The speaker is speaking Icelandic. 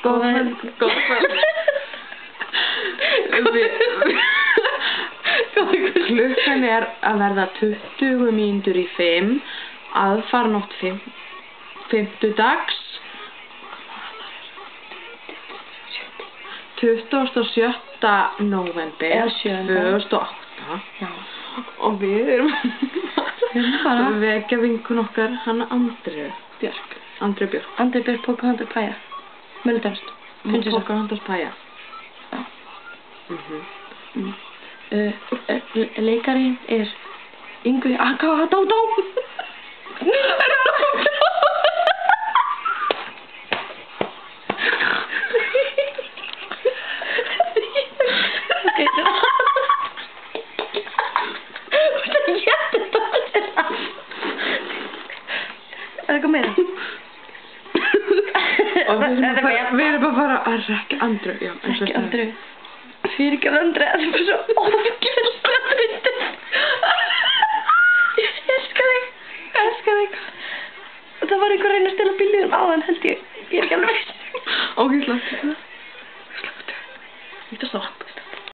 Góða kvöld. Klukkan að verða 20 mínútur í 5, aðfarnótt 5. dags 27. nóvember 2008. Já. Og við erum að vekja vinkun okkar, hana Andreu Björk. Andreu Björk. Andreu Björk Pocahontas Pæja. Mölludalst. Pocahontas Pæja. Já. Leikari Yngvi Akadódó. Er það meira? Og við erum bara að fara að rekka Andreu. Rekka Andreu. Fyrirgefðu Andreu, það er bara svo ógeðslega fyndið. Ég elska þig. Það var einhver að reyna að stela bílnum áðan, held ég. Ég er ekki alveg viss. Ógeðslega. Þetta er svo.